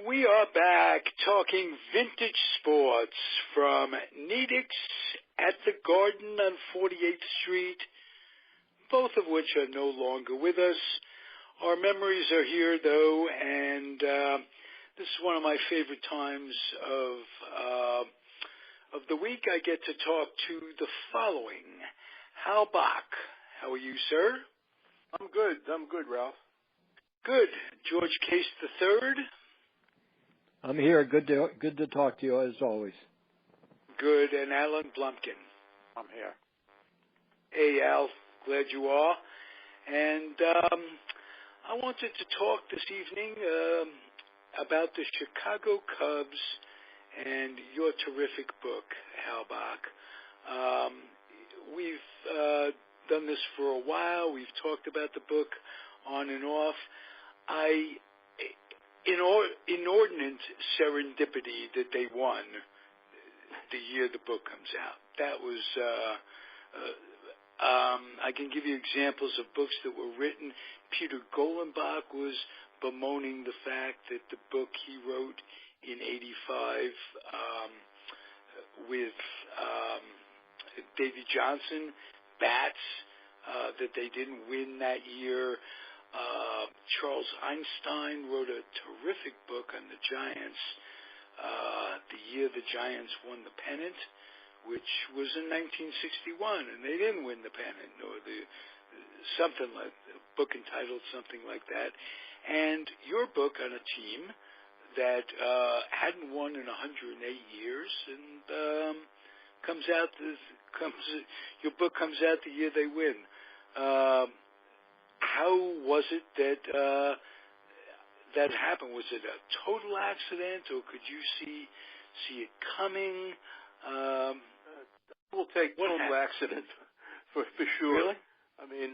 We are back talking vintage sports from Nedick's at the Garden on 48th Street, both of which are no longer with us. Our memories are here, though, and this is one of my favorite times of the week. I get to talk to the following. Hal Bock. How are you, sir? I'm good, Ralph. Good. George Case III? I'm here. Good to talk to you, as always. Good. And Alan Blumkin? I'm here. Hey, Al. Glad you are. And I wanted to talk this evening about the Chicago Cubs and your terrific book, Hal Bock. We've done this for a while. We've talked about the book on and off. Inordinate serendipity that they won the year the book comes out. That was, I can give you examples of books that were written. Peter Golenbach was bemoaning the fact that the book he wrote in '85 with Davy Johnson, Bats, that they didn't win that year. Charles Einstein wrote a terrific book on the Giants the year the Giants won the pennant, which was in 1961, and they didn't win the pennant, or a book entitled something like that. And your book on a team that hadn't won in 108 years, and your book comes out the year they win. How was it that that happened? Was it a total accident, or could you see it coming? We'll take total accident for sure. Really? I mean,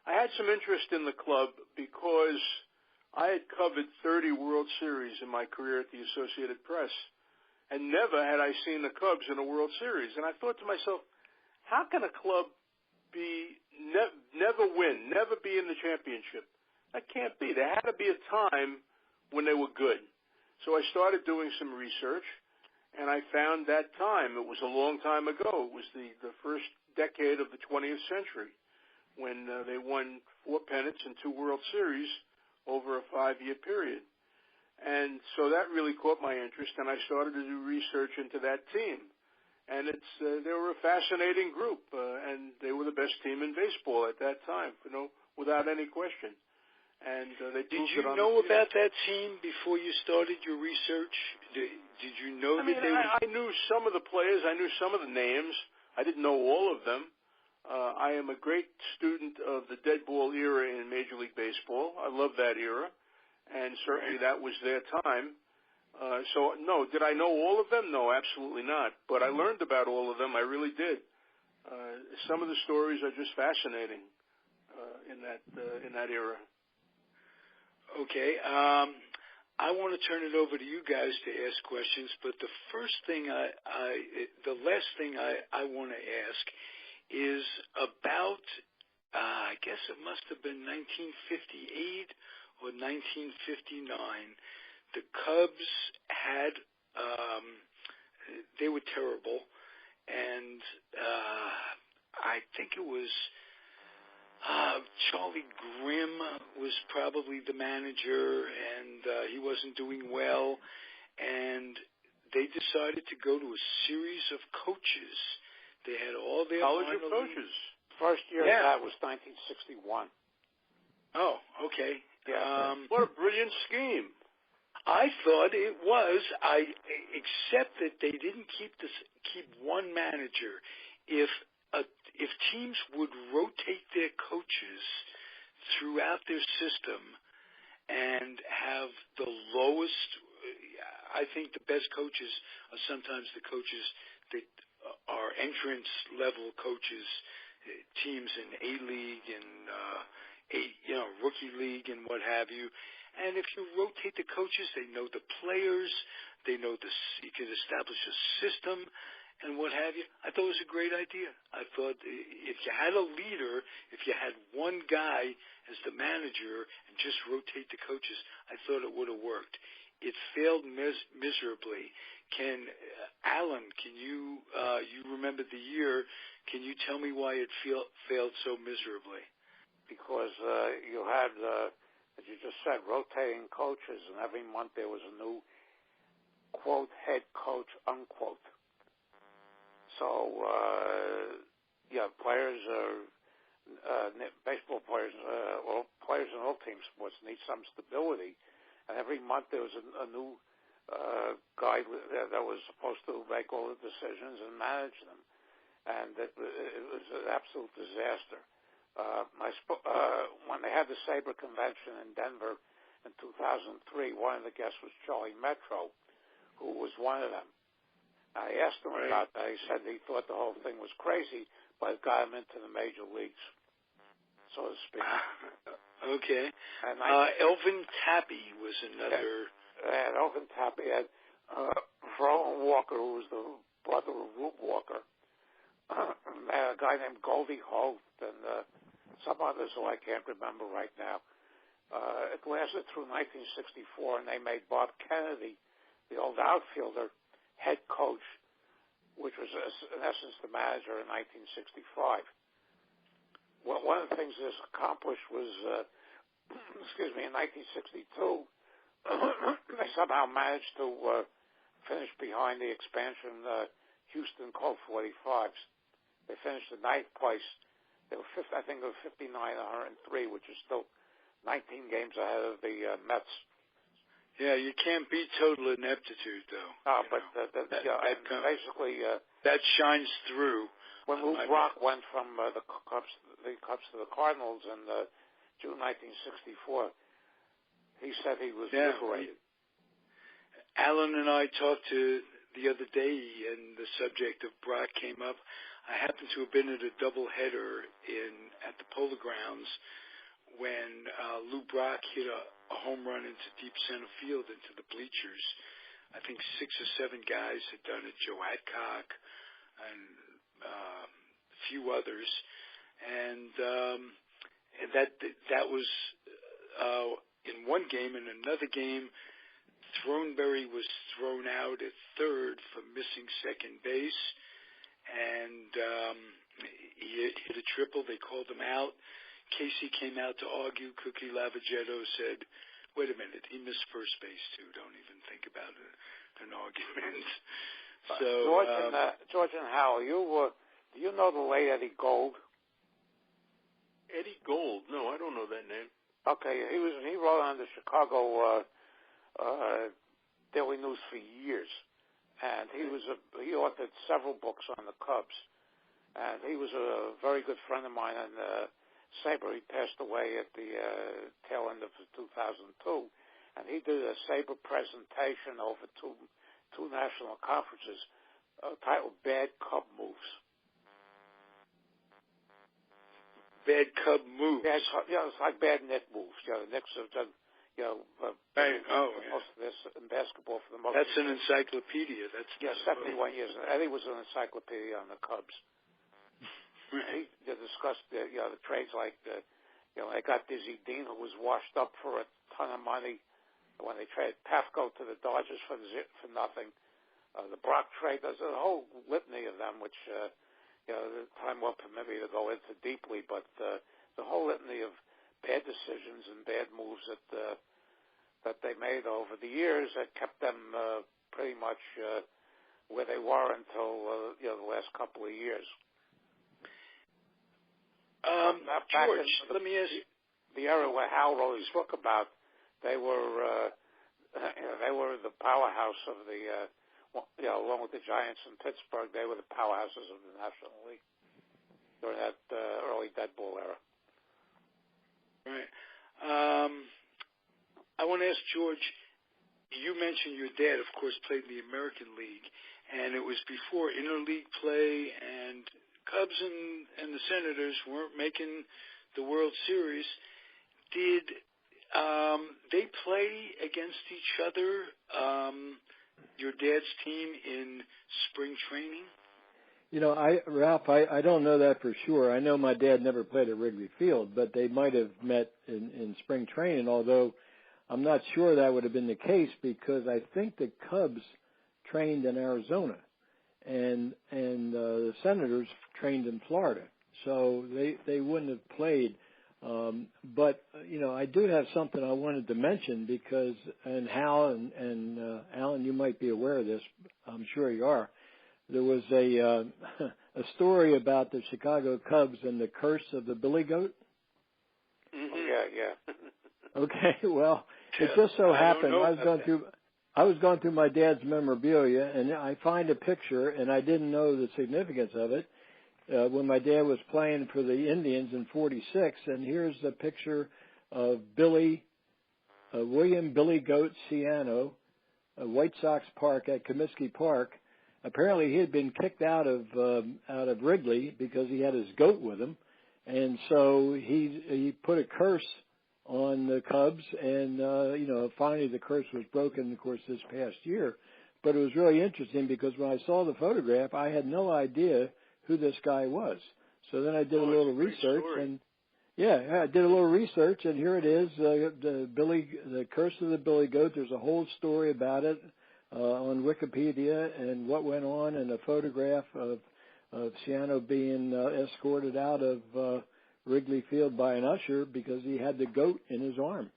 I had some interest in the club because I had covered 30 World Series in my career at the Associated Press, and never had I seen the Cubs in a World Series. And I thought to myself, how can a club never win, never be in the championship? That can't be. There had to be a time when they were good. So I started doing some research, and I found that time. It was a long time ago. It was the first decade of the 20th century when they won 4 pennants and 2 World Series over a 5-year period. And so that really caught my interest, and I started to do research into that team. And they were a fascinating group, and they were the best team in baseball at that time, without any question. And they did you know about that team before you started your research? Did you know that they were? I knew some of the players. I knew some of the names. I didn't know all of them. I am a great student of the dead ball era in Major League Baseball. I love that era, and certainly that was their time. So, no, did I know all of them? No, absolutely not. But I learned about all of them. I really did. Some of the stories are just fascinating in that era. Okay. I want to turn it over to you guys to ask questions, but the last thing I want to ask is about, I guess it must have been 1958 or 1959. The Cubs they were terrible, and I think it was Charlie Grimm was probably the manager, and he wasn't doing well, and they decided to go to a series of coaches. They had all their college of coaches. First year of that was 1961. Oh, okay. Yeah. What a brilliant scheme. I thought it was. Except that they didn't keep one manager. If teams would rotate their coaches throughout their system and have the lowest, I think the best coaches are sometimes the coaches that are entrance level coaches, teams in A-League and rookie league and what have you. And if you rotate the coaches, they know the players, you can establish a system, and what have you. I thought it was a great idea. I thought if you had a leader, if you had one guy as the manager and just rotate the coaches, I thought it would have worked. It failed miserably. Alan, can you remember the year? Can you tell me why it failed so miserably? Because you had, as you just said, rotating coaches, and every month there was a new, quote, head coach, unquote. So, players baseball players, or players in all team sports need some stability. And every month there was a new guy that was supposed to make all the decisions and manage them. And it was an absolute disaster. When they had the Sabre convention in Denver in 2003, one of the guests was Charlie Metro, who was one of them. I asked him about that. He said he thought the whole thing was crazy, but it got him into the major leagues, so to speak. Okay. And Elvin Tappy was another. And Elvin Tappy had Verlin Walker, who was the brother of Rube Walker. A guy named Goldie Holt and some others who I can't remember right now. It lasted through 1964, and they made Bob Kennedy, the old outfielder, head coach, which was in essence the manager in 1965. Well, one of the things this accomplished was, in 1962, they somehow managed to finish behind the expansion Houston Colt 45s. They finished in ninth place. They were I think they were 59 and 103, which is still 19 games ahead of the Mets. Yeah, you can't beat total ineptitude, though. No, but basically that shines through. When Lou Brock went from the Cubs to the Cardinals in June 1964, he said he was liberated. Alan and I talked the other day, and the subject of Brock came up. I happened to have been at a doubleheader at the Polo Grounds when Lou Brock hit a home run into deep center field into the bleachers. I think 6 or 7 guys had done it, Joe Adcock and a few others. And that was in one game. In another game, Throneberry was thrown out at third for missing second base. And he hit a triple. They called him out. Casey came out to argue. Cookie Lavagetto said, wait a minute, he missed first base too. Don't even think about an argument. So George and Hal, do you know the late Eddie Gold? Eddie Gold? No, I don't know that name. Okay, he wrote on the Chicago Daily News for years, and he authored several books on the Cubs, and he was a very good friend of mine. And Sabre, he passed away at the tail end of 2002, and he did a Sabre presentation over two national conferences titled "Bad Cub Moves." Bad Cub moves. It's like bad Knick moves. The Knicks have done, most of this in basketball for the most. That's an encyclopedia. That's 71 years. And Eddie was an encyclopedia on the Cubs. He discussed the trades like they got Dizzy Dean, who was washed up for a ton of money when they traded Pafko to the Dodgers for nothing. The Brock trade, there's a whole litany of them, which the time won't permit me to go into deeply, but the whole litany of bad decisions and bad moves that they made over the years that kept them pretty much where they were until the last couple of years. George, let me ask you. The era where Hal wrote his book about, they were the powerhouse of the, along with the Giants in Pittsburgh, they were the powerhouses of the National League during that early dead ball era. Right. I want to ask George, you mentioned your dad, of course, played in the American League, and it was before interleague play, and Cubs and the Senators weren't making the World Series. Did they play against each other, your dad's team, in spring training? Ralph, I don't know that for sure. I know my dad never played at Wrigley Field, but they might have met in spring training, although I'm not sure that would have been the case because I think the Cubs trained in Arizona and the Senators trained in Florida. So they wouldn't have played. But I do have something I wanted to mention because, and Hal and Alan, you might be aware of this. I'm sure you are. There was a story about the Chicago Cubs and the curse of the Billy Goat. Mm-hmm. Yeah. Okay, well, it just so happened I was going through my dad's memorabilia, and I find a picture, and I didn't know the significance of it when my dad was playing for the Indians in '46. And here's the picture of William Billy Goat Ciano, White Sox Park at Comiskey Park. Apparently, he had been kicked out of Wrigley because he had his goat with him, and so he put a curse on the Cubs, and finally the curse was broken, of course, this past year. But it was really interesting because when I saw the photograph, I had no idea who this guy was. So then I did a little research, and I did a little research, and here it is, the curse of the Billy Goat. There's a whole story about it on Wikipedia and what went on, and a photograph of Ciano being escorted out of Wrigley Field by an usher because he had the goat in his arm.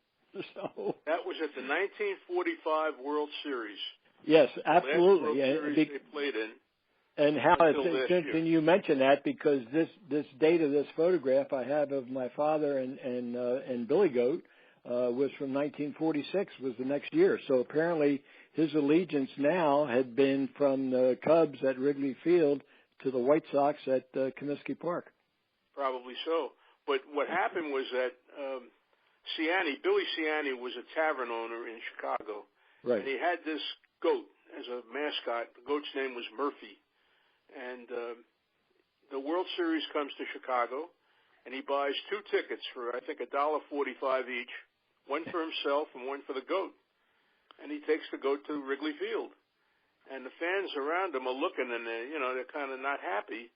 So that was at the 1945 World Series. Yes, absolutely. Last World Series they played in. And how can you mention that because this date of this photograph I have of my father and Billy Goat was from 1946, was the next year. So apparently his allegiance now had been from the Cubs at Wrigley Field to the White Sox at Comiskey Park. Probably so. But what happened was that Billy Ciani was a tavern owner in Chicago. Right. And he had this goat as a mascot. The goat's name was Murphy. And the World Series comes to Chicago, and he buys 2 tickets for, I think, $1.45 each, one for himself and one for the goat. And he takes the goat to Wrigley Field. And the fans around him are looking, and they're kind of not happy.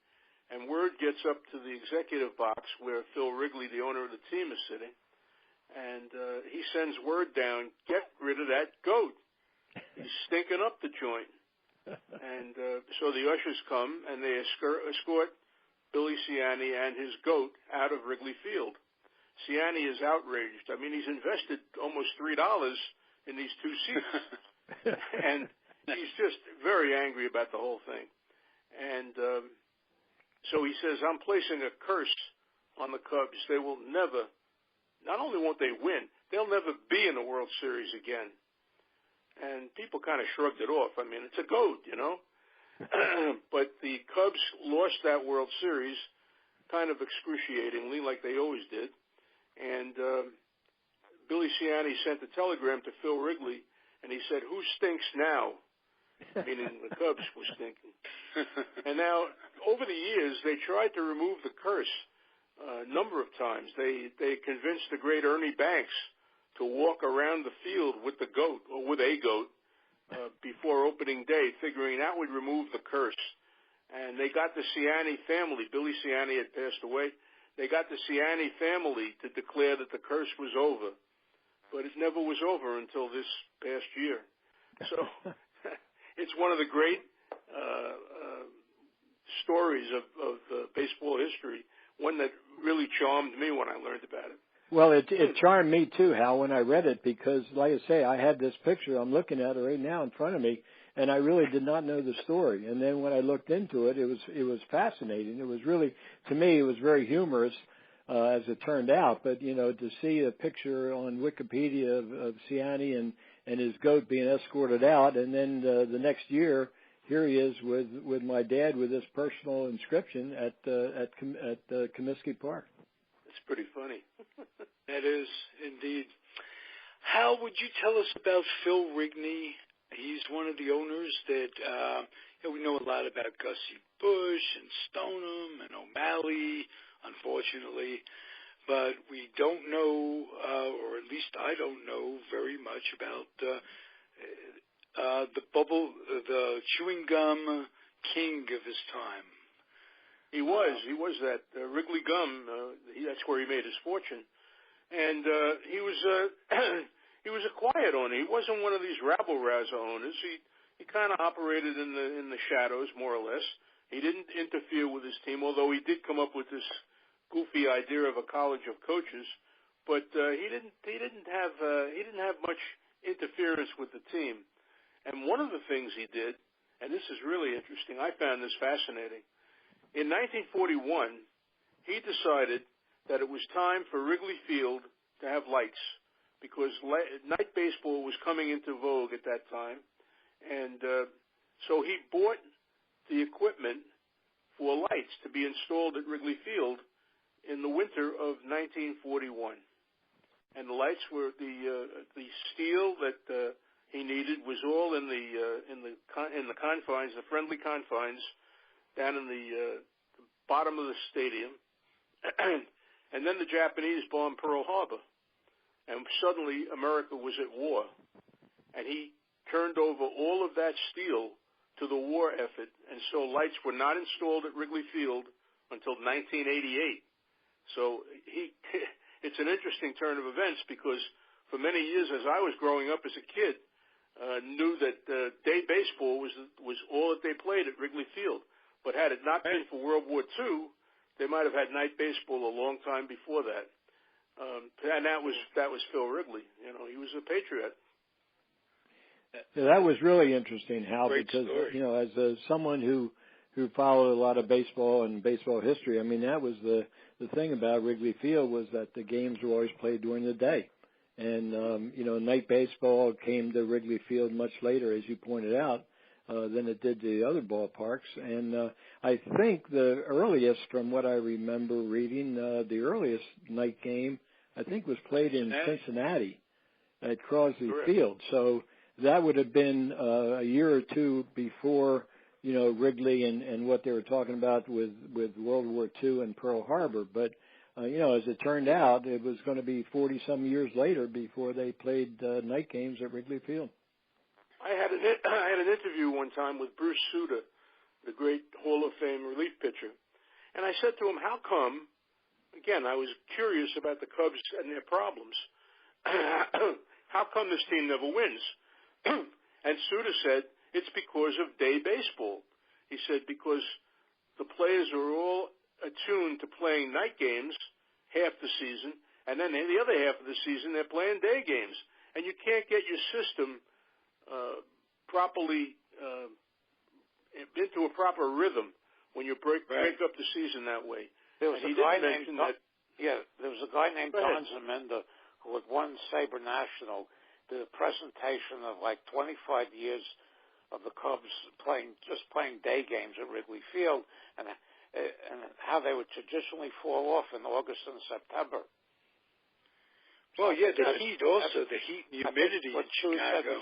And word gets up to the executive box where Phil Wrigley, the owner of the team, is sitting. And he sends word down, get rid of that goat. He's stinking up the joint. And so the ushers come, and they escort Billy Ciani and his goat out of Wrigley Field. Ciani is outraged. I mean, he's invested almost $3 in these 2 seats. And he's just very angry about the whole thing. And so he says, I'm placing a curse on the Cubs. They will never, not only won't they win, they'll never be in the World Series again. And people kind of shrugged it off. I mean, it's a goat, But the Cubs lost that World Series kind of excruciatingly, like they always did. And Billy Ciani sent a telegram to Phil Wrigley, and he said, who stinks now? Meaning the Cubs were stinking. And now, over the years, they tried to remove the curse a number of times. They convinced the great Ernie Banks to walk around the field with the goat, or with a goat, before opening day, figuring that would remove the curse. And they got the Ciani family. Billy Ciani had passed away. They got the Ciani family to declare that the curse was over. But it never was over until this past year. So it's one of the great stories of baseball history, one that really charmed me when I learned about it. Well, it charmed me too, Hal, when I read it because, like I say, I had this picture. I'm looking at it right now in front of me, and I really did not know the story. And then when I looked into it, it was fascinating. It was really, to me, it was very humorous as it turned out. But to see a picture on Wikipedia of Ciani and his goat being escorted out, and then the next year, here he is with my dad with this personal inscription at Comiskey Park. It's pretty funny. That is, indeed. Hal, would you tell us about Phil Wrigley? He's one of the owners that, we know a lot about Gussie Bush and Stoneham and O'Malley, unfortunately, but we don't know, or at least I don't know very much about the chewing gum king of his time. He was that Wrigley Gum. That's where he made his fortune, and he was he was a quiet owner. He wasn't one of these rabble-rouser owners. He kind of operated in the shadows, more or less. He didn't interfere with his team, although he did come up with this goofy idea of a college of coaches. But he didn't have much interference with the team. And one of the things he did, and this is really interesting, I found this fascinating. In 1941, he decided that it was time for Wrigley Field to have lights because night baseball was coming into vogue at that time. And so he bought the equipment for lights to be installed at Wrigley Field in the winter of 1941. And the lights were the steel that he needed was all in the confines, the friendly confines, down in the bottom of the stadium. And then the Japanese bombed Pearl Harbor, and suddenly America was at war. And he turned over all of that steel to the war effort, and so lights were not installed at Wrigley Field until 1988. So it's an interesting turn of events because for many years, as I was growing up as a kid, knew that day baseball was all that they played at Wrigley Field. But had it not been for World War II, they might have had night baseball a long time before that. And that was Phil Wrigley. You know, he was a patriot. That was really interesting, Hal, Great because story. as someone who followed a lot of baseball and baseball history, I mean, that was the thing about Wrigley Field was that the games were always played during the day, and night baseball came to Wrigley Field much later, as you pointed out, than it did the other ballparks. And I think the earliest, from what I remember reading, the earliest night game I think was played in Cincinnati at Crosley Correct. Field. So that would have been a year or two before, Wrigley and what they were talking about with World War II and Pearl Harbor. But, as it turned out, it was going to be 40-some years later before they played night games at Wrigley Field. I had an interview one time with Bruce Sutter, the great Hall of Fame relief pitcher, and I said to him, how come, again, I was curious about the Cubs and their problems, how come this team never wins? And Sutter said, it's because of day baseball. He said, because the players are all attuned to playing night games half the season, and then the other half of the season they're playing day games. And you can't get your system properly into a proper rhythm when you break up the season that way. There was a guy named Don Zemenda who had won Sabre National, did a presentation of like 25 years of the Cubs playing day games at Wrigley Field and how they would traditionally fall off in August and September. Well, yeah, the heat also, the heat and humidity in Chicago.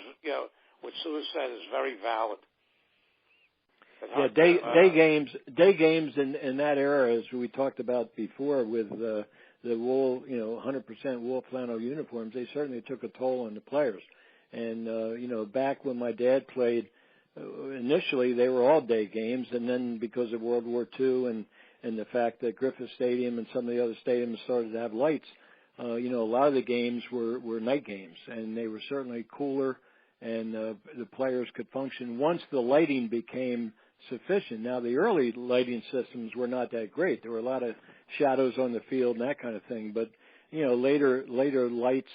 What Sue said is very valid. Yeah, day games in that era, as we talked about before, with the wool, 100% wool flannel uniforms, they certainly took a toll on the players. And back when my dad played, initially they were all day games, and then because of World War II and the fact that Griffith Stadium and some of the other stadiums started to have lights, a lot of the games were night games, and they were certainly cooler, and the players could function once the lighting became sufficient. Now, the early lighting systems were not that great. There were a lot of shadows on the field and that kind of thing. But, later lights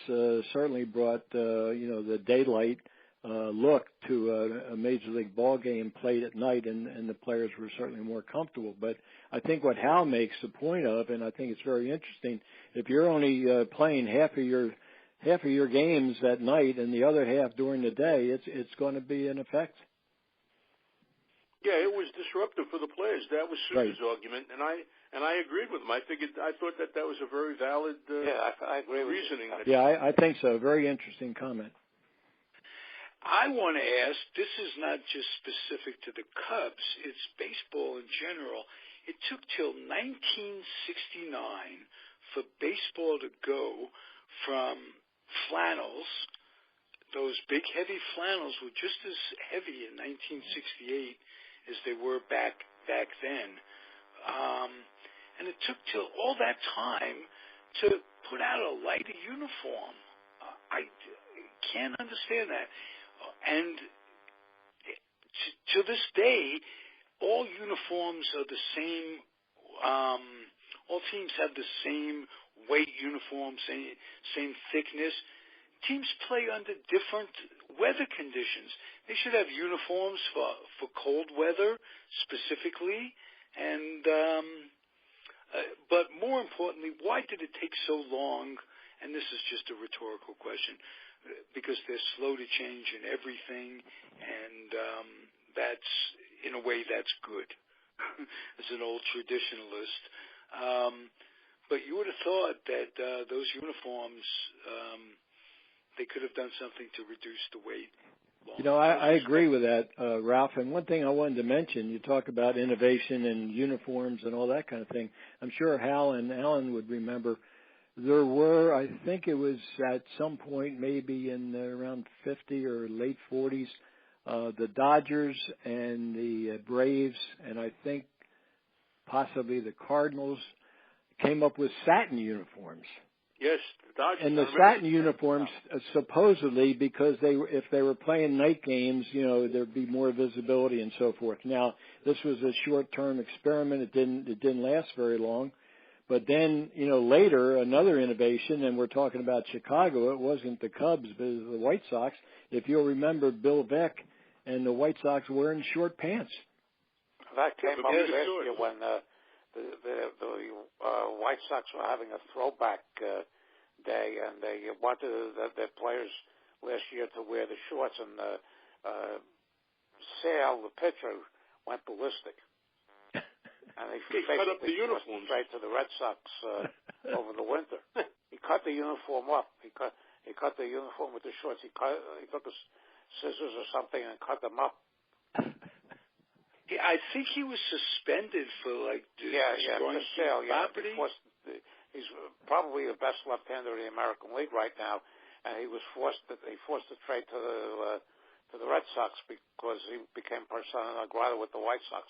certainly brought, the daylight look to a Major League ball game played at night, and the players were certainly more comfortable. But I think what Hal makes the point of, and I think it's very interesting, if you're only playing half of your games at night and the other half during the day, it's going to be an effect. Yeah, it was disruptive for the players. That was Sutter's argument, and I agreed with him. I thought that was a very valid I agree with reasoning. Yeah, I think so. Very interesting comment. I want to ask, this is not just specific to the Cubs, it's baseball in general. It took till 1969 for baseball to go from flannels. Those big, heavy flannels were just as heavy in 1968 as they were back then. And it took till all that time to put out a lighter uniform. I can't understand that. And to this day, all uniforms are the same. All teams have the same weight uniform, same thickness. Teams play under different weather conditions. They should have uniforms for cold weather specifically, and but more importantly, why did it take so long? And this is just a rhetorical question, because they're slow to change in everything, and that's, in a way, that's good as an old traditionalist. But you would have thought that those uniforms, they could have done something to reduce the weight. You know, I agree with that, Ralph. And one thing I wanted to mention, you talk about innovation and uniforms and all that kind of thing. I'm sure Hal and Alan would remember there were, I think it was at some point maybe in around 50 or late 40s, the Dodgers and the Braves, and I think possibly the Cardinals came up with satin uniforms. Yes, the Dodgers. And the satin uniforms, supposedly, because if they were playing night games, you know, there'd be more visibility and so forth. Now, this was a short-term experiment. It didn't last very long. But then, you know, later, another innovation, and we're talking about Chicago. It wasn't the Cubs, but it was the White Sox. If you'll remember, Bill Veeck and the White Sox wearing short pants. That came up last year when the White Sox were having a throwback day, and they wanted their players last year to wear the shorts, and Sale, the pitcher, went ballistic. And he cut up the uniform straight to the Red Sox over the winter. He cut the uniform up. He cut the uniform with the shorts. He took his scissors or something and cut them up. I think he was suspended for destroying property. He's probably the best left-hander in the American League right now, and he was forced to trade to the Red Sox because he became persona non grata with the White Sox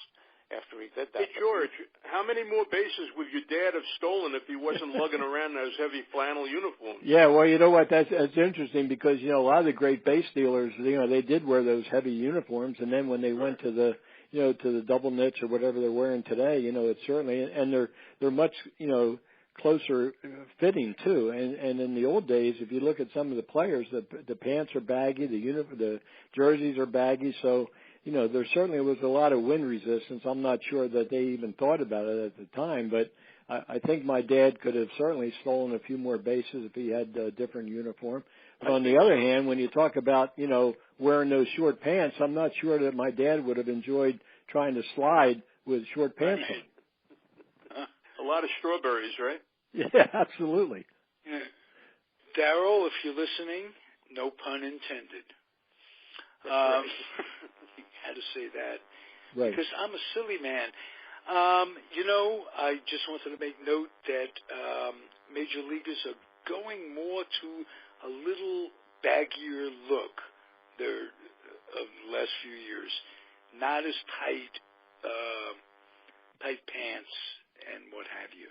after he did that. Hey, George, how many more bases would your dad have stolen if he wasn't lugging around those heavy flannel uniforms? Yeah, well, you know what? That's interesting because, you know, a lot of the great base stealers, you know, they did wear those heavy uniforms, and then when they went to the, you know, to the double knits or whatever they're wearing today, you know, it's certainly, and they're much, you know, closer fitting too. And in the old days, if you look at some of the players, the pants are baggy, the jerseys are baggy, so, you know, there certainly was a lot of wind resistance. I'm not sure that they even thought about it at the time, but I think my dad could have certainly stolen a few more bases if he had a different uniform. But on the other hand, when you talk about, you know, wearing those short pants, I'm not sure that my dad would have enjoyed trying to slide with short pants on. A lot of strawberries, right? Yeah, absolutely. Yeah. Darryl, if you're listening, no pun intended. Had to say that, right? Because I'm a silly man. You know, I just wanted to make note that major leaguers are going more to a little baggier look of the last few years, not as tight pants and what have you.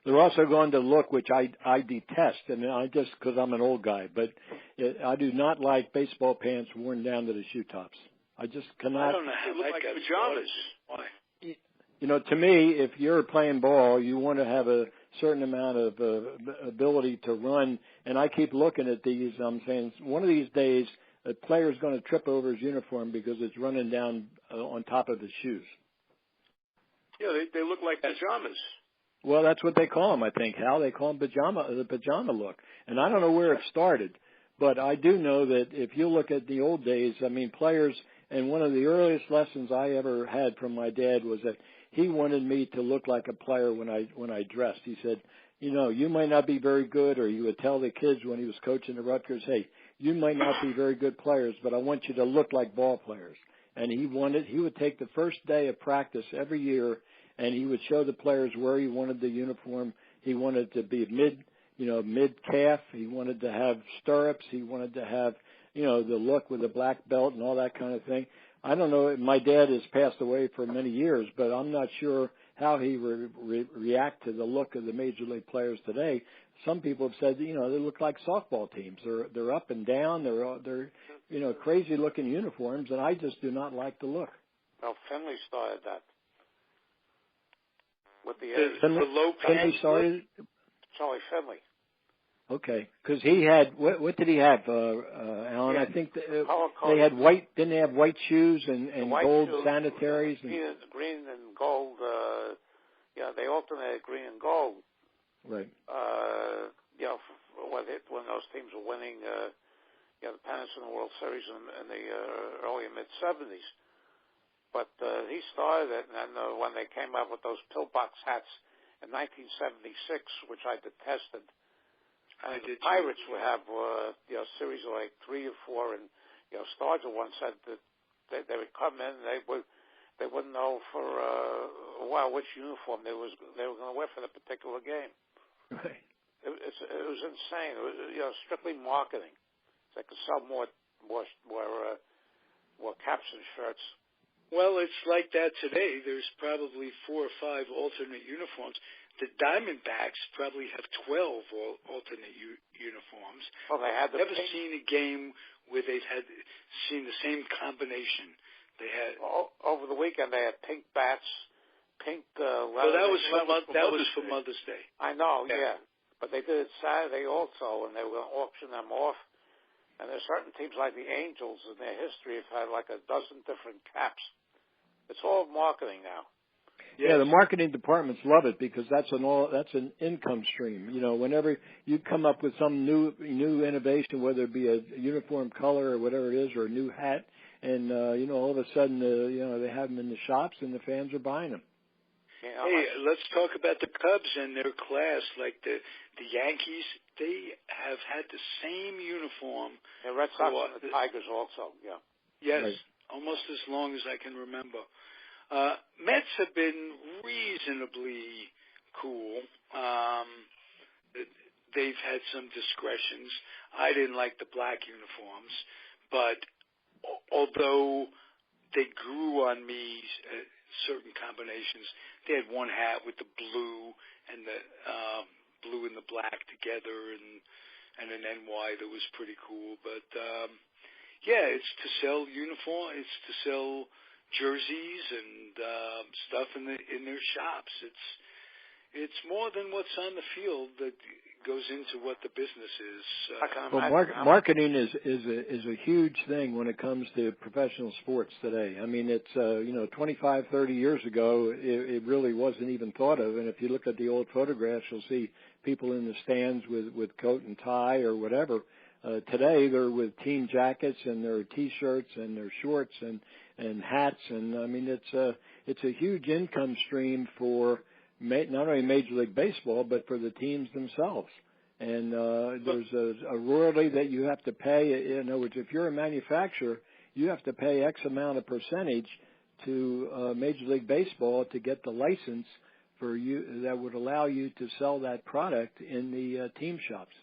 They're also going to look, which I detest, and I just because I'm an old guy, but I do not like baseball pants worn down to the shoe tops. I just cannot. I don't know how they look like pajamas. Why? You know, to me, if you're playing ball, you want to have a certain amount of ability to run. And I keep looking at these. I'm saying one of these days, a player's going to trip over his uniform because it's running down on top of his shoes. Yeah, they look like pajamas. Well, that's what they call them, I think, Hal. They call them the pajama look. And I don't know where it started, but I do know that if you look at the old days, I mean, players, and one of the earliest lessons I ever had from my dad was that he wanted me to look like a player when I dressed. He said, you know, you might not be very good, or he would tell the kids when he was coaching the Rutgers, hey, you might not be very good players, but I want you to look like ball players. And he would take the first day of practice every year, and he would show the players where he wanted the uniform. He wanted to be mid-calf. He wanted to have stirrups. He wanted to have, you know, the look with the black belt and all that kind of thing. I don't know. My dad has passed away for many years, but I'm not sure how he react to the look of the major league players today. Some people have said, they look like softball teams. They're up and down. They're crazy looking uniforms, and I just do not like the look. Well, Finley started that. With the Finley started. Charlie Finley. Okay, because he had what did he have, Alan? Yeah. I think they had white. Didn't they have white shoes and gold shoes, sanitaries? Green and gold. They alternated green and gold. Right. When those teams were winning, the pennants in the World Series in the early mid '70s. But he started it, and then when they came up with those pillbox hats in 1976, which I detested. And the Pirates would have a series of like 3 or 4, and Starger once said that they would come in, and they wouldn't know for a while which uniform they were going to wear for the particular game. Right. It was insane. It was strictly marketing. They could sell more caps and shirts. Well, it's like that today. There's probably 4 or 5 alternate uniforms. The Diamondbacks probably have 12 alternate uniforms. Well, they had never seen a game where they've seen the same combination. They had over the weekend. They had pink bats, pink. Well, that was for Mother's Day. I know, yeah. But they did it Saturday also, and they were going to auction them off. And there's certain teams like the Angels in their history have had like a dozen different caps. It's all marketing now. Yes. Yeah, the marketing departments love it because that's an income stream. Whenever you come up with some new innovation, whether it be a uniform color or whatever it is, or a new hat, and all of a sudden they have them in the shops and the fans are buying them. Hey, let's talk about the Cubs and their class. Like the Yankees, they have had the same uniform. The Red Sox and the Tigers also, yeah. Yes, right. Almost as long as I can remember. Mets have been reasonably cool. They've had some discretions. I didn't like the black uniforms, but although they grew on me certain combinations, they had one hat with the blue and the blue and the black together, and an NY that was pretty cool. But it's to sell uniform. It's to sell jerseys and stuff in their shops. It's more than what's on the field that goes into what the business is. Well, marketing is a huge thing when it comes to professional sports today. I mean, it's 25, 30 years ago, it really wasn't even thought of. And if you look at the old photographs, you'll see people in the stands with coat and tie or whatever. Today, they're with team jackets and their T-shirts and their shorts and hats, and I mean it's a huge income stream for not only Major League Baseball but for the teams themselves. And there's a royalty that you have to pay. In other words, if you're a manufacturer, you have to pay X amount of percentage to Major League Baseball to get the license for you that would allow you to sell that product in the team shops.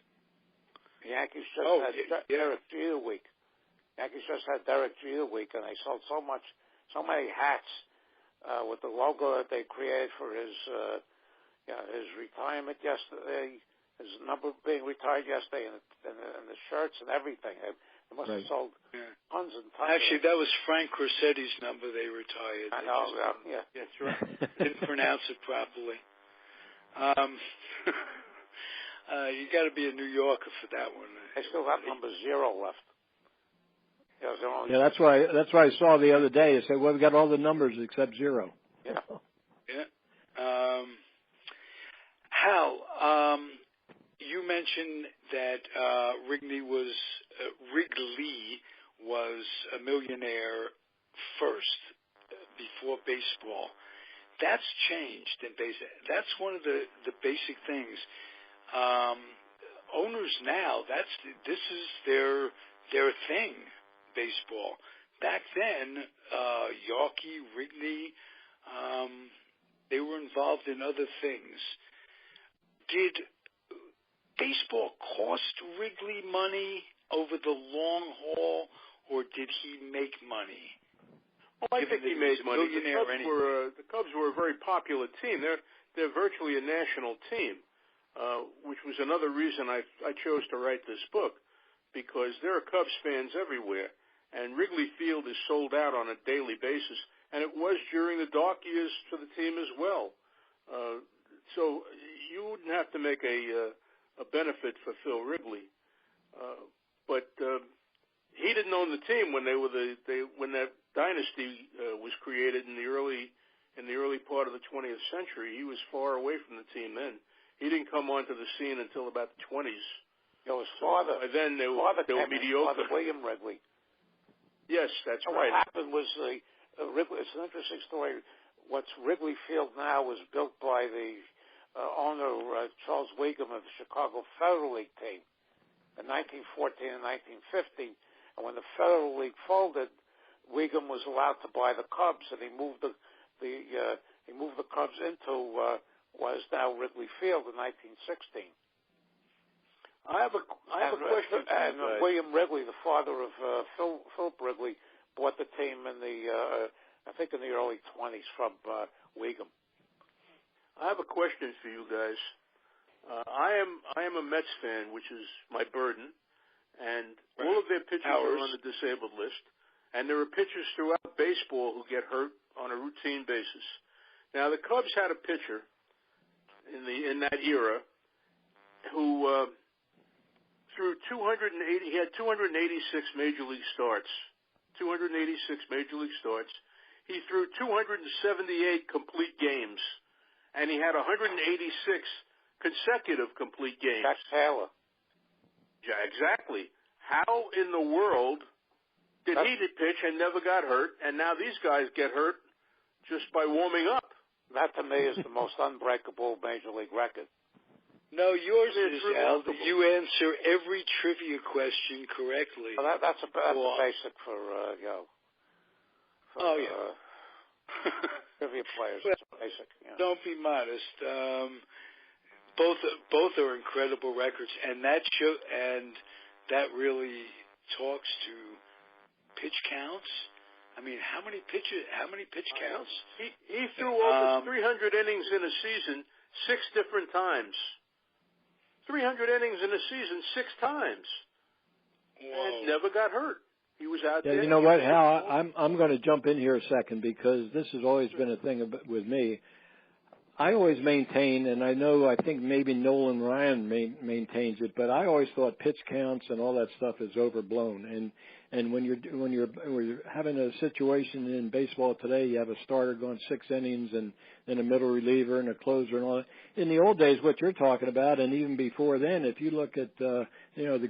The Yankees just had Derek Jeter week. Yankees just had Derek Jeter week, and they sold so many hats with the logo that they created for his retirement yesterday, his number being retired yesterday, and the shirts and everything. They must have sold tons and tons. Actually, that was Frank Corsetti's number they retired. I know, yeah. That's right. Didn't pronounce it properly. You got to be a New Yorker for that one. They still have number 0 left. Yeah, that's why I saw the other day. They said, "Well, we got all the numbers except 0." Yeah. Yeah. Hal, you mentioned that Wrigley was a millionaire first before baseball. That's changed in baseball. That's one of the basic things. Owners now, this is their thing, baseball. Back then, Yawkey, Wrigley, they were involved in other things. Did baseball cost Wrigley money over the long haul, or did he make money? I think he made money. The Cubs were a very popular team. They're virtually a national team, which was another reason I chose to write this book, because there are Cubs fans everywhere, and Wrigley Field is sold out on a daily basis, and it was during the dark years for the team as well. So you wouldn't have to make a benefit for Phil Wrigley, but he didn't own the team when when that dynasty was created in the early part of the 20th century. He was far away from the team then. He didn't come onto the scene until about the 20s. His father. By then they were mediocre. Father William Wrigley. Yes, that's right. What happened was Wrigley. It's an interesting story. What's Wrigley Field now was built by the owner Charles Wiegum of the Chicago Federal League team in 1914 and 1950. And when the Federal League folded, Wiegum was allowed to buy the Cubs, and he moved the Cubs into what is now Wrigley Field in 1916. I have a question. And William Wrigley, the father of Philip Wrigley, bought the team in I think in the early 20s from Wiegum. I have a question for you guys. I am a Mets fan, which is my burden, and all of their pitchers are on the disabled list, and there are pitchers throughout baseball who get hurt on a routine basis. Now, the Cubs had a pitcher in that era who threw 280. He had 286 major league starts. 286 major league starts. He threw 278 complete games, and he had 186 consecutive complete games. Jack Taylor. Yeah, exactly. How in the world did he pitch and never got hurt, and now these guys get hurt just by warming up? That, to me, is the most unbreakable major league record. No, yours is, Al. You answer every trivia question correctly. Well, that's a basic for trivia players. Well, it's basic. Yeah. Don't be modest. Both are incredible records, and that really talks to pitch counts. I mean, how many pitch counts? He threw over 300 innings in a season 6 different times. 300 innings in a season 6 times. Whoa. And never got hurt. He was out there. You know what, Hal? I'm going to jump in here a second, because this has always been a thing with me. I always maintain, and I think maybe Nolan Ryan maintains it, but I always thought pitch counts and all that stuff is overblown. And when you're having a situation in baseball today, you have a starter going 6 innings and then a middle reliever and a closer and all that. In the old days, what you're talking about, and even before then, if you look at the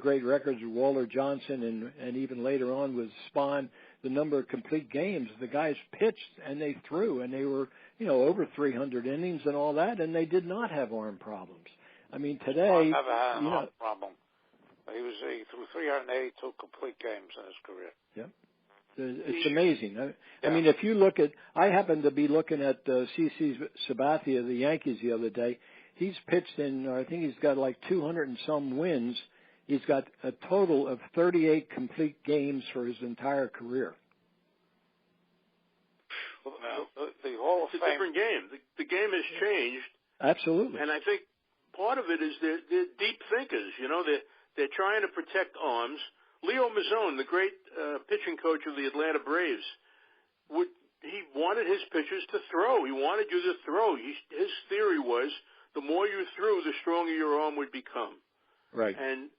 great records of Walter Johnson and even later on with Spahn, the number of complete games, the guys pitched and they threw, and they were over 300 innings and all that, and they did not have arm problems. I mean, today, Spahn never had an arm problem. He threw 382 complete games in his career. Yep. It's amazing. I mean, if you look at, I happened to be looking at C.C. Sabathia of the Yankees the other day. He's pitched in, I think he's got like 200 and some wins. He's got a total of 38 complete games for his entire career. Well, the Hall of Fame. It's a different game. The game has changed. Absolutely. And I think part of it is they're deep thinkers. They're trying to protect arms. Leo Mazzone, the great pitching coach of the Atlanta Braves, he wanted his pitchers to throw. He wanted you to throw. His theory was the more you threw, the stronger your arm would become. Right. And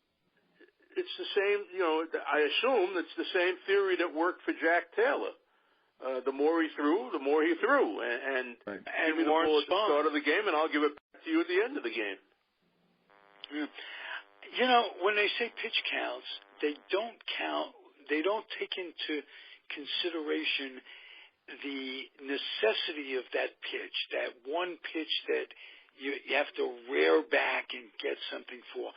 it's the same, I assume it's the same theory that worked for Jack Taylor. The more he threw, the more he threw. And give me the ball at the start of the game, and I'll give it back to you at the end of the game. Yeah. When they say pitch counts, they don't take into consideration the necessity of that pitch, that one pitch that you have to rear back and get something for.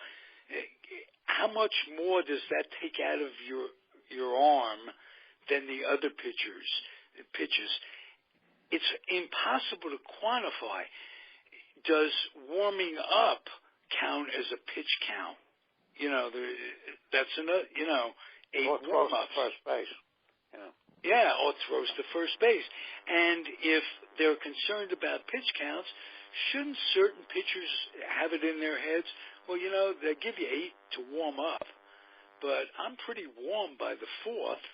How much more does that take out of your arm than the other pitches? It's impossible to quantify. Does warming up count as a pitch count? That's another. 8 warm-ups. First base. Yeah, or throws to first base. And if they're concerned about pitch counts, shouldn't certain pitchers have it in their heads? Well, they give you 8 to warm up, but I'm pretty warm by the 4th,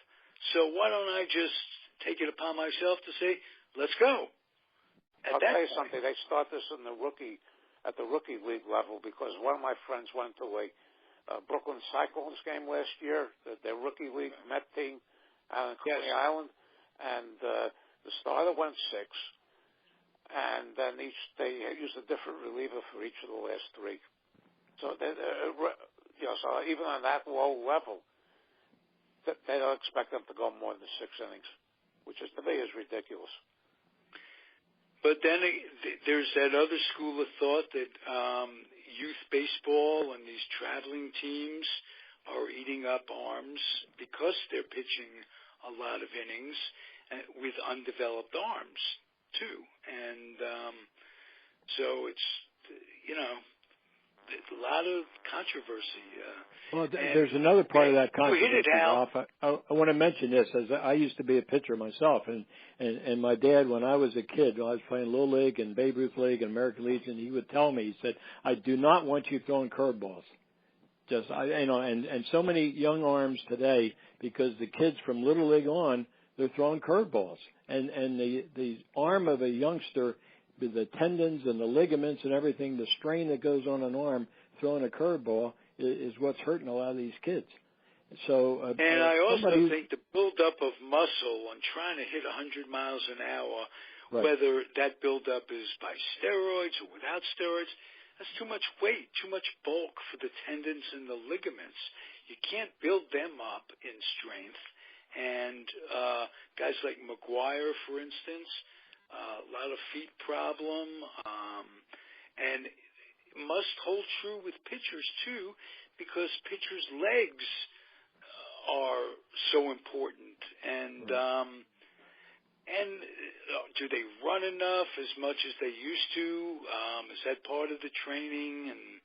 so why don't I just take it upon myself to say, let's go? I'll tell you something. They start this at the rookie league level, because one of my friends went to a Brooklyn Cyclones game last year, their rookie league Met team, out in Coney Island, and the starter went 6, and then they used a different reliever for each of the last 3. So so even on that low level, they don't expect them to go more than 6 innings, which to me is ridiculous. But then there's that other school of thought that youth baseball and these traveling teams are eating up arms because they're pitching a lot of innings with undeveloped arms, too. And so it's, a lot of controversy. Well, there's another part of that controversy, hit it, Hal. Ralph. I want to mention this, as I used to be a pitcher myself, and my dad, when I was a kid, when I was playing Little League and Babe Ruth League and American Legion, he would tell me, he said, I do not want you throwing curveballs. And so many young arms today, because the kids from Little League on, they're throwing curveballs. And the arm of a youngster, with the tendons and the ligaments and everything, the strain that goes on an arm throwing a curveball is what's hurting a lot of these kids. So, and I also think the buildup of muscle and trying to hit 100 miles an hour, right, whether that buildup is by steroids or without steroids, that's too much weight, too much bulk for the tendons and the ligaments. You can't build them up in strength. And guys like McGuire, for instance, a lot of feet problem, and must hold true with pitchers too, because pitchers' legs are so important. And do they run enough as much as they used to? Is that part of the training? And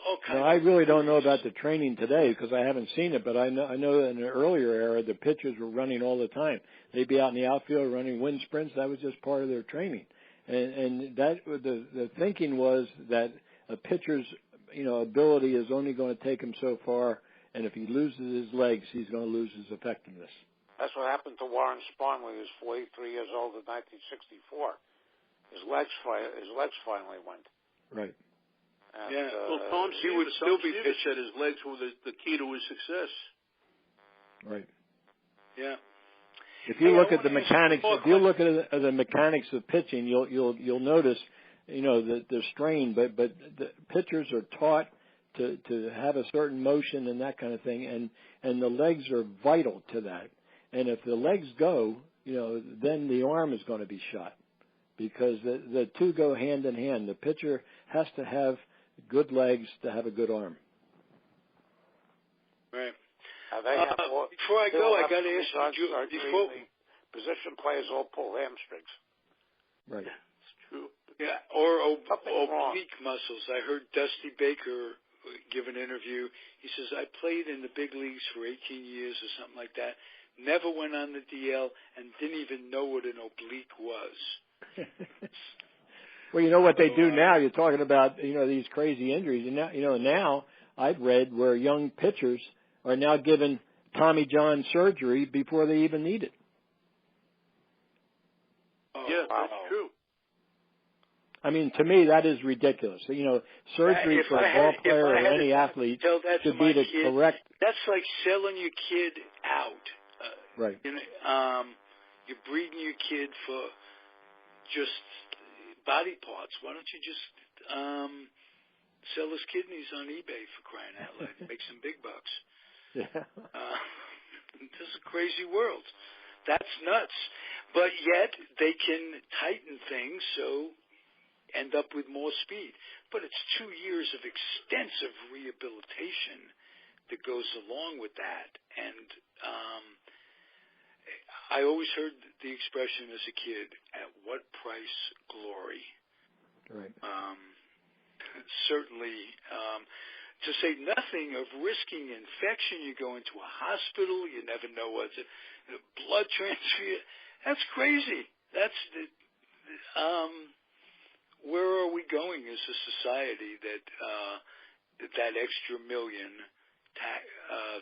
all kinds. Well, I really don't know about the training today because I haven't seen it, but I know in an earlier era the pitchers were running all the time. They'd be out in the outfield running wind sprints. That was just part of their training, and that the thinking was that a pitcher's ability is only going to take him so far, and if he loses his legs, he's going to lose his effectiveness. That's what happened to Warren Spahn when he was 43 years old in 1964. His legs finally went. Right. And, well, Tom would still be pitched that his legs were the key to his success. Right. Yeah. If you look at the mechanics, the mechanics of pitching, you'll notice, the strain. But the pitchers are taught to have a certain motion and that kind of thing, and the legs are vital to that. And if the legs go, then the arm is going to be shot, because the two go hand in hand. The pitcher has to have good legs to have a good arm. Right. Before I go, I got to ask you. The position players all pull hamstrings. Right. It's true. Yeah, or oblique muscles. I heard Dusty Baker give an interview. He says, I played in the big leagues for 18 years or something like that, never went on the DL, and didn't even know what an oblique was. Well, you know what they do now? You're talking about, these crazy injuries. And now, now I've read where young pitchers are now given Tommy John surgery before they even need it. Yeah, that's true. I mean, to me, that is ridiculous. Surgery for a ball player or any athlete should be to correct. That's like selling your kid out. Right. You're breeding your kid for just body parts. Why don't you just sell his kidneys on eBay, for crying out loud? Make some big bucks. Yeah. This is a crazy world. That's nuts. But yet they can tighten things so end up with more speed. But it's 2 years of extensive rehabilitation that goes along with that. And I always heard the expression as a kid, at what price glory? Right. Certainly. To say nothing of risking infection. You go into a hospital. You never know what's a blood transfusion. That's crazy. That's where are we going as a society that extra million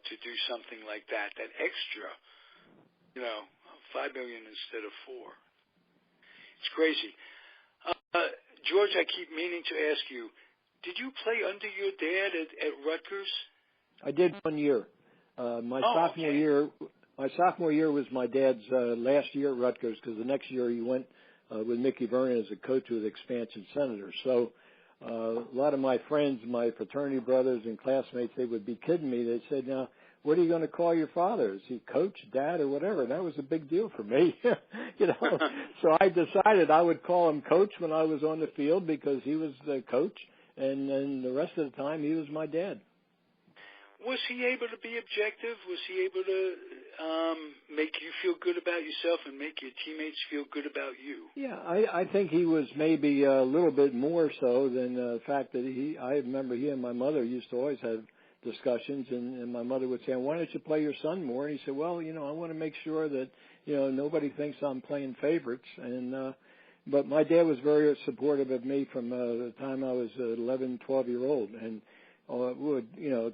to do something like that? That extra, $5 million instead of $4. It's crazy. George, I keep meaning to ask you, did you play under your dad at Rutgers? I did 1 year. My sophomore year was my dad's last year at Rutgers, because the next year he went with Mickey Vernon as a coach with Expansion Senators. So a lot of my friends, my fraternity brothers and classmates, they would be kidding me. They said, "Now, what are you going to call your father? Is he coach, dad, or whatever?" And that was a big deal for me, So I decided I would call him coach when I was on the field, because he was the coach, and then the rest of the time he was my dad. Was he able to be objective? Was he able to make you feel good about yourself and make your teammates feel good about you? Yeah, I think he was maybe a little bit more so than the fact that I remember he and my mother used to always have discussions, and my mother would say, "Why don't you play your son more?" And he said, "Well, I want to make sure that, nobody thinks I'm playing favorites." And but my dad was very supportive of me from the time I was 11, 12-year-old, and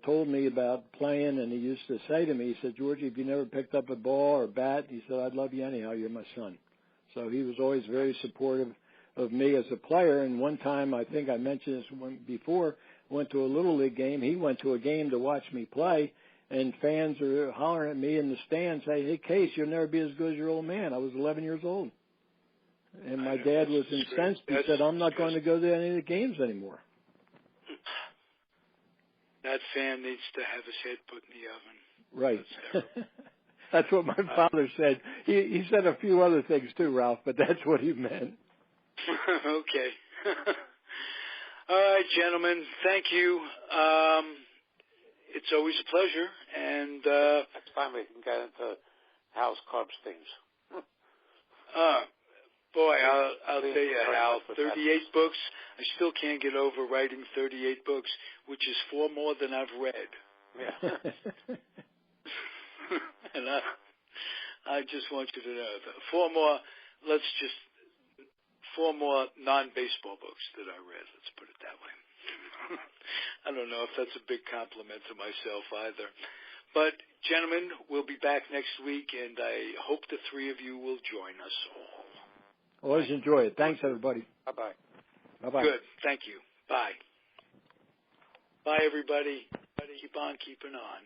told me about playing, and he used to say to me, he said, "Georgie, if you never picked up a ball or bat," he said, "I'd love you anyhow. You're my son." So he was always very supportive of me as a player. And one time, I think I mentioned this before, went to a Little League game. He went to a game to watch me play, and fans are hollering at me in the stands, saying, "Hey, Case, you'll never be as good as your old man." I was 11 years old. And my dad was incensed. He said, "I'm not going to go to any of the games anymore." That fan needs to have his head put in the oven. Right. That's what my father said. He said a few other things too, Ralph, but that's what he meant. Okay. All right, gentlemen. Thank you. It's always a pleasure. And next time we can get into Hal's Cubs things. Boy, I'll tell you, Hal, 38 books. I still can't get over writing 38 books, which is 4 more than I've read. Yeah. And I just want you to know that 4 more. 4 more non-baseball books that I read. Let's put it that way. I don't know if that's a big compliment to myself either. But, gentlemen, we'll be back next week, and I hope the 3 of you will join us all. Always enjoy it. Thanks, everybody. Bye-bye. Bye-bye. Good. Thank you. Bye. Bye, everybody. Keep on keeping on.